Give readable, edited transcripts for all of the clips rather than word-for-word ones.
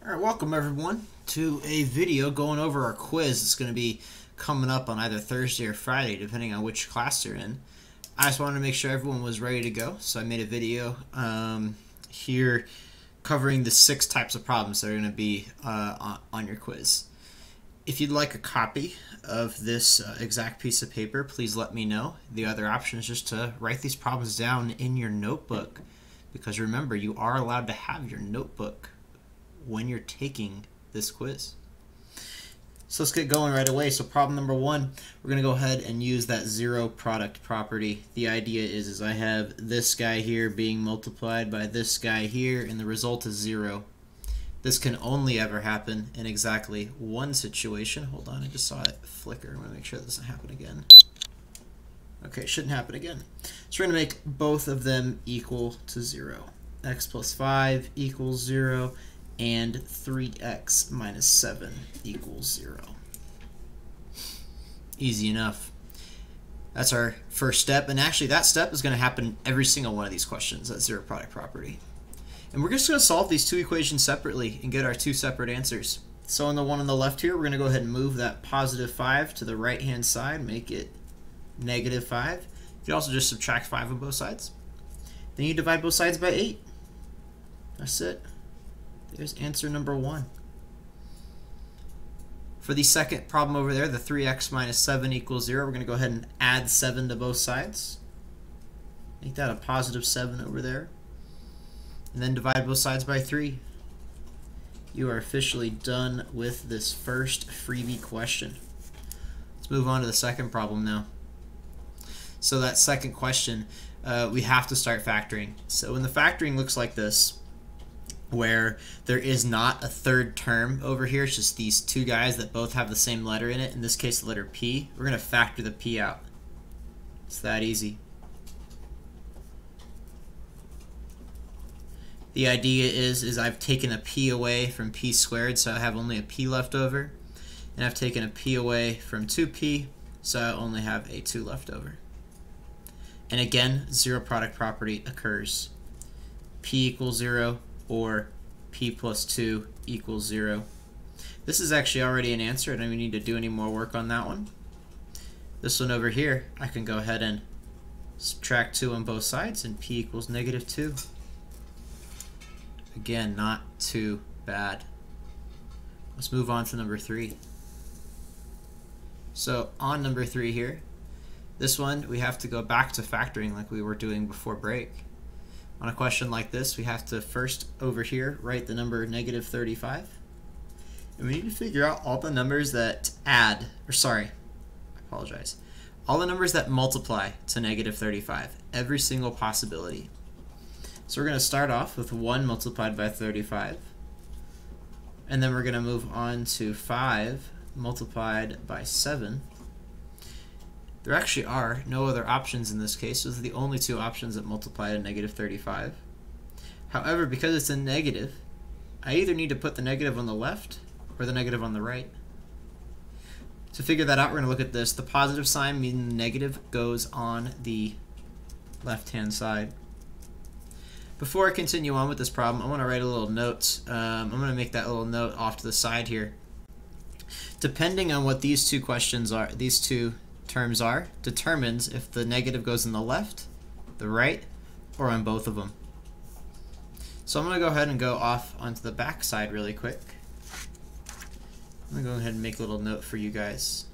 Alright, welcome everyone to a video going over our quiz. It's going to be coming up on either Thursday or Friday, depending on which class you're in. I just wanted to make sure everyone was ready to go, so I made a video here covering the 6 types of problems that are going to be on your quiz. If you'd like a copy of this exact piece of paper, please let me know. The other option is just to write these problems down in your notebook, because remember, you are allowed to have your notebook when you're taking this quiz. So let's get going right away. So problem number 1, we're going to go ahead and use that zero product property. The idea is I have this guy here being multiplied by this guy here, and the result is 0. This can only ever happen in exactly one situation. Hold on, I just saw it flicker. I'm going to make sure that doesn't happen again. Okay, it shouldn't happen again. So we're going to make both of them equal to 0. X plus 5 equals 0. And 3x minus 7 equals 0. Easy enough. That's our first step, and actually that step is going to happen every single one of these questions, that zero product property. And we're just going to solve these 2 equations separately and get our 2 separate answers. So on the one on the left here, we're going to go ahead and move that positive 5 to the right hand side, make it negative 5. You can also just subtract 5 on both sides. Then you divide both sides by 8. That's it. There's answer number 1. For the second problem over there, the 3x minus 7 equals 0, we're going to go ahead and add 7 to both sides. Make that a positive 7 over there. And then divide both sides by 3. You are officially done with this first freebie question. Let's move on to the second problem now. So that second question, we have to start factoring. So when the factoring looks like this, where there is not a third term over here, it's just these 2 guys that both have the same letter in it, in this case the letter P, we're going to factor the P out. It's that easy. The idea is I've taken a P away from P squared, so I have only a P left over, and I've taken a P away from 2P, so I only have a 2 left over. And again, zero product property occurs. P equals 0, or P plus 2 equals 0. This is actually already an answer. I don't even need to do any more work on that one. This one over here, I can go ahead and subtract 2 on both sides, and P equals negative 2. Again, not too bad. Let's move on to number 3. So on number 3 here, this one we have to go back to factoring like we were doing before break. On a question like this, we have to first over here write the number negative 35. And we need to figure out all the numbers that add, or sorry, I apologize, all the numbers that multiply to negative 35, every single possibility. So we're going to start off with 1 multiplied by 35. And then we're going to move on to 5 multiplied by 7. There actually are no other options in this case. Those are the only 2 options that multiply to negative 35. However, because it's a negative, I either need to put the negative on the left or the negative on the right. To figure that out, we're going to look at this. The positive sign, meaning the negative, goes on the left-hand side. Before I continue on with this problem, I want to write a little note. I'm going to make that little note off to the side here. Depending on what these 2 questions are, these 2 terms are, determines if the negative goes in the left, the right, or on both of them. So I'm going to go ahead and go off onto the back side really quick. I'm going to go ahead and make a little note for you guys.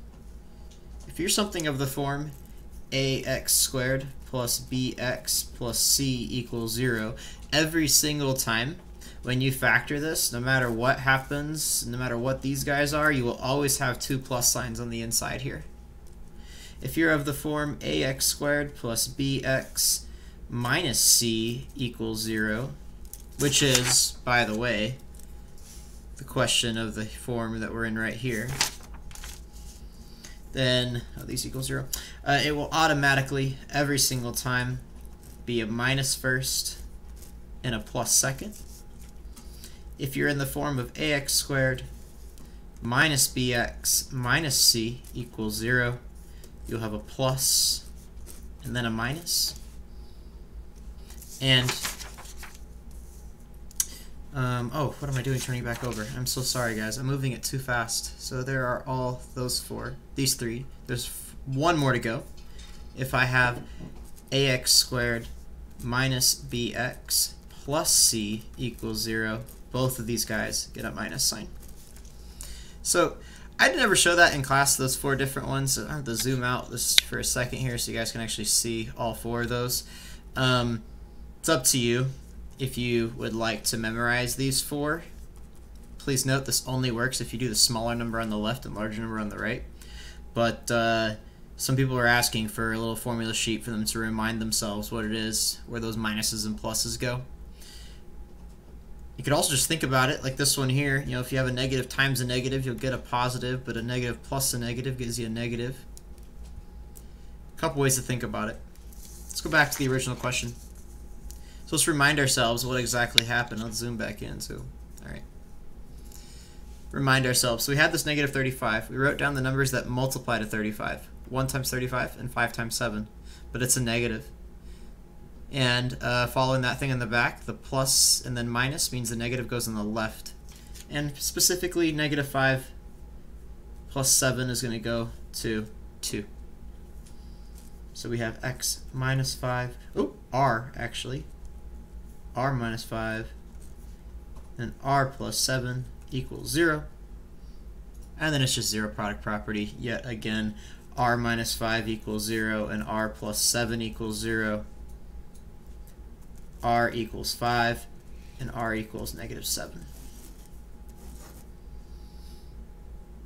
If you're something of the form ax squared plus bx plus c equals 0, every single time when you factor this, no matter what happens, no matter what these guys are, you will always have 2 plus signs on the inside here. If you're of the form ax squared plus bx minus c equals 0, which is, by the way, the question of the form that we're in right here, then these equal 0, it will automatically, every single time, be a minus first and a plus second. If you're in the form of ax squared minus bx minus c equals 0, you'll have a plus and then a minus. And Oh, what am I doing turning back over? I'm so sorry, guys. I'm moving it too fast. So there are all those four. These three. There's one more to go. If I have ax squared minus bx plus c equals 0, both of these guys get a minus sign. So I'd never show that in class, those four different ones. So I have to zoom out this for a second here so you guys can actually see all four of those. It's up to you if you would like to memorize these four. Please note this only works if you do the smaller number on the left and larger number on the right. But some people are asking for a little formula sheet for them to remind themselves what it is, where those minuses and pluses go. You could also just think about it like this one here. You know, if you have a negative times a negative, you'll get a positive, but a negative plus a negative gives you a negative. A couple ways to think about it. Let's go back to the original question. So let's remind ourselves what exactly happened. Let's zoom back in too. All right. Remind ourselves. So we had this negative 35. We wrote down the numbers that multiply to 35. 1 times 35 and 5 times 7. But it's a negative. And following that thing in the back, the plus and then minus means the negative goes on the left. And specifically, negative 5 plus 7 is going to go to 2. So we have x minus 5. Oh, r actually. R minus 5 and r plus 7 equals 0. And then it's just zero product property. Yet again, r minus 5 equals 0 and r plus 7 equals 0. R equals 5 and r equals negative 7.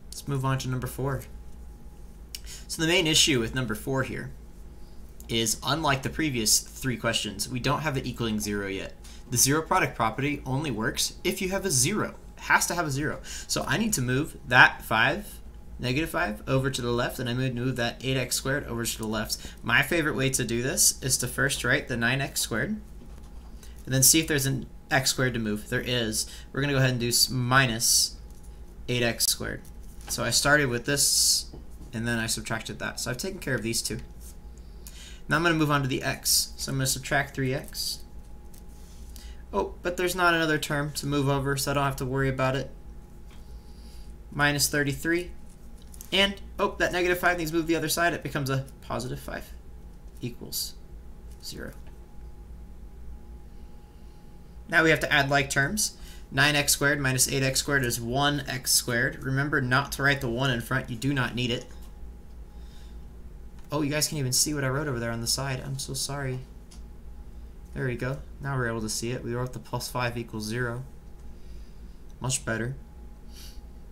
Let's move on to number 4. So the main issue with number 4 here is, unlike the previous 3 questions, we don't have it equaling 0 yet. The zero product property only works if you have a 0. It has to have a 0. So I need to move that 5, negative 5, over to the left, and I would move that 8x squared over to the left. My favorite way to do this is to first write the 9x squared, and then see if there's an x squared to move. There is. We're going to go ahead and do minus 8x squared. So I started with this, and then I subtracted that. So I've taken care of these two. Now I'm going to move on to the x. So I'm going to subtract 3x. Oh, but there's not another term to move over, so I don't have to worry about it. Minus 33. And, oh, that negative 5 needs to move the other side. It becomes a positive 5 equals 0. Now we have to add like terms. 9x squared minus 8x squared is 1x squared. Remember not to write the 1 in front. You do not need it. Oh, you guys can't even see what I wrote over there on the side. I'm so sorry. There we go. Now we're able to see it. We wrote the plus 5 equals 0. Much better.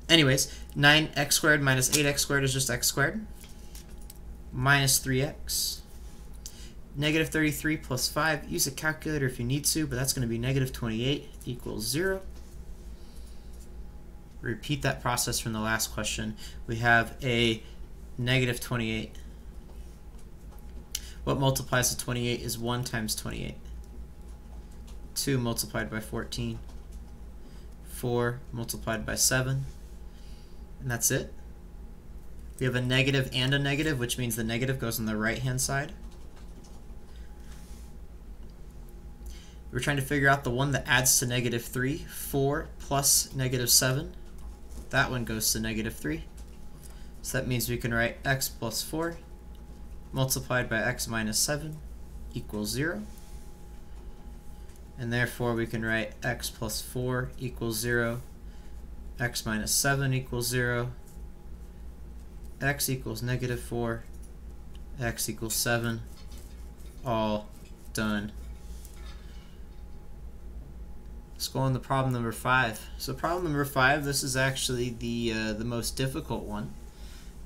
Anyways, 9x squared minus 8x squared is just x squared. Minus 3x. Negative 33 plus 5. Use a calculator if you need to, but that's going to be negative 28 equals 0. Repeat that process from the last question. We have a negative 28. What multiplies to 28 is 1 times 28. 2 multiplied by 14. 4 multiplied by 7. And that's it. We have a negative and a negative, which means the negative goes on the right-hand side. We're trying to figure out the one that adds to negative 3. 4 plus negative 7. That one goes to negative 3. So that means we can write x plus 4 multiplied by x minus 7 equals 0. And therefore we can write x plus 4 equals 0, x minus 7 equals 0, x equals negative 4, x equals 7, all done. Let's go on to problem number 5. So problem number 5, this is actually the most difficult one,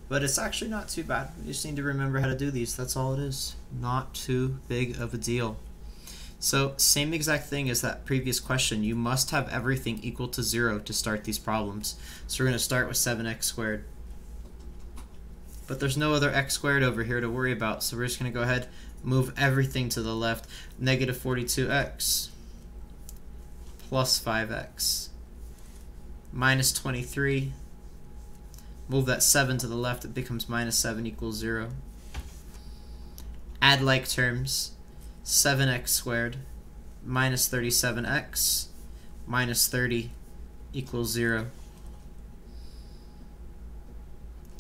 but it's actually not too bad. We just need to remember how to do these. That's all it is. Not too big of a deal. So same exact thing as that previous question. You must have everything equal to 0 to start these problems. So we're going to start with 7x squared. But there's no other x squared over here to worry about, so we're just going to go ahead, move everything to the left. Negative 42x plus 5x minus 23. Move that 7 to the left, it becomes minus 7 equals 0. Add like terms. 7x squared minus 37x minus 30 equals 0.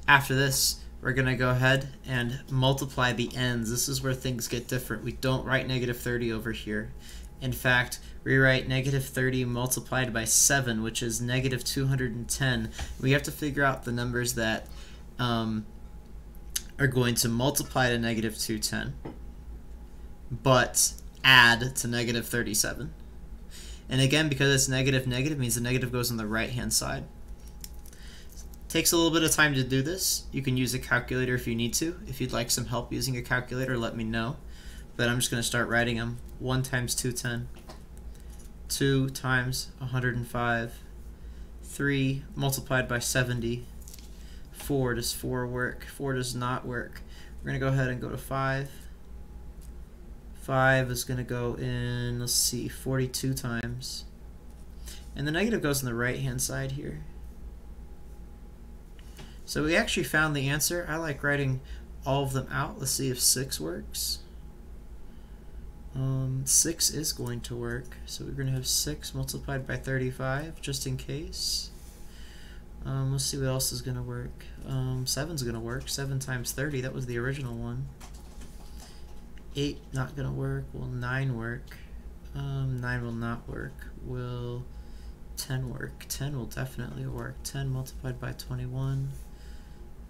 After this, we're going to go ahead and multiply the ends. This is where things get different. We don't write negative 30 over here. In fact, we write negative 30 multiplied by 7, which is negative 210. We have to figure out the numbers that are going to multiply to negative 210, but add to negative 37. And again, because it's negative negative, means the negative goes on the right-hand side. Takes a little bit of time to do this. You can use a calculator if you need to. If you'd like some help using a calculator, let me know. But I'm just going to start writing them. 1 times 210. 2 times 105. 3 multiplied by 70. 4, does 4 work? 4 does not work. We're going to go ahead and go to 5. 5 is going to go in, let's see, 42 times. And the negative goes on the right-hand side here. So we actually found the answer. I like writing all of them out. Let's see if 6 works. 6 is going to work. So we're going to have 6 multiplied by 35, just in case. Let's see what else is going to work. 7's going to work. 7 times 30, that was the original one. 8, not going to work. Will 9 work? 9 will not work. Will 10 work? 10 will definitely work. 10 multiplied by 21.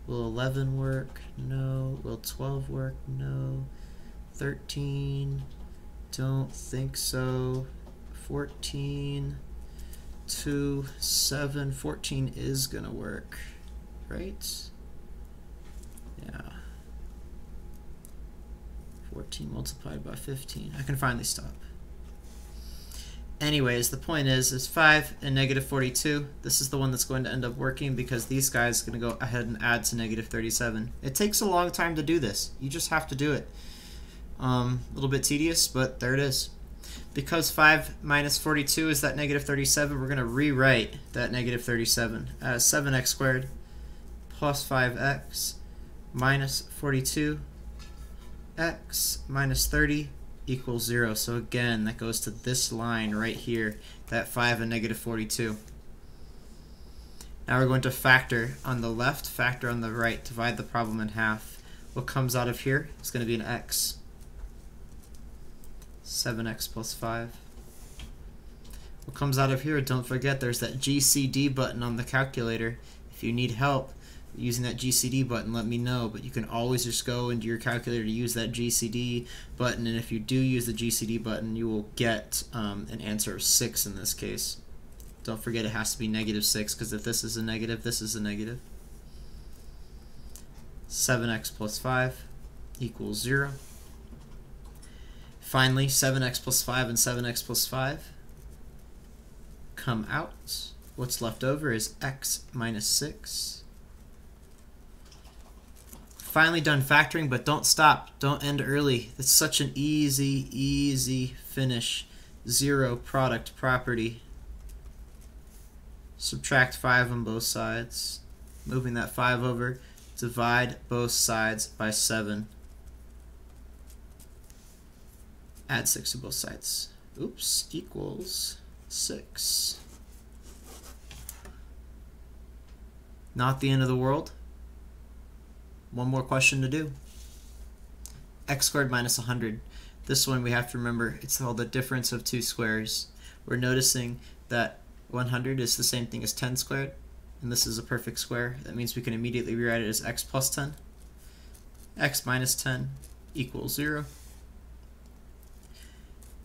Will 11 work? No. Will 12 work? No. 13, don't think so. 14, 2, 7, 14 is gonna work, right? Yeah. 14 multiplied by 15. I can finally stop. Anyways, the point is 5 and negative 42. This is the one that's going to end up working because these guys are going to go ahead and add to negative 37. It takes a long time to do this. You just have to do it. A little bit tedious, but there it is. Because 5 minus 42 is that negative 37, we're going to rewrite that negative 37 as 7x squared plus 5x minus 42x minus 30 equals 0. So again, that goes to this line right here, that 5 and negative 42. Now we're going to factor on the left, factor on the right, divide the problem in half. What comes out of here is going to be an x. 7x plus 5. What comes out of here, don't forget there's that GCD button on the calculator. If you need help using that GCD button, let me know, but you can always just go into your calculator to use that GCD button, and if you do use the GCD button, you will get an answer of 6 in this case. Don't forget it has to be negative 6, because if this is a negative, this is a negative. 7x plus 5 equals 0. Finally, 7x plus 5 and 7x plus 5 come out. What's left over is x minus 6. Finally done factoring, but don't stop. Don't end early. It's such an easy finish. 0 product property. Subtract 5 on both sides. Moving that 5 over. Divide both sides by 7. Add 6 to both sides. Oops, equals 6. Not the end of the world. One more question to do. X squared minus 100. This one we have to remember, it's called the difference of two squares. We're noticing that 100 is the same thing as 10 squared, and this is a perfect square. That means we can immediately rewrite it as x plus 10. X minus 10 equals 0.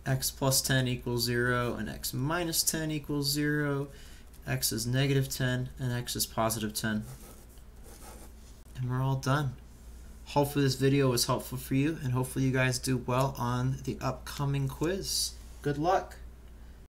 X plus 10 equals 0, and x minus 10 equals 0. X is negative 10, and x is positive 10. And we're all done. Hopefully this video was helpful for you, and hopefully you guys do well on the upcoming quiz. Good luck!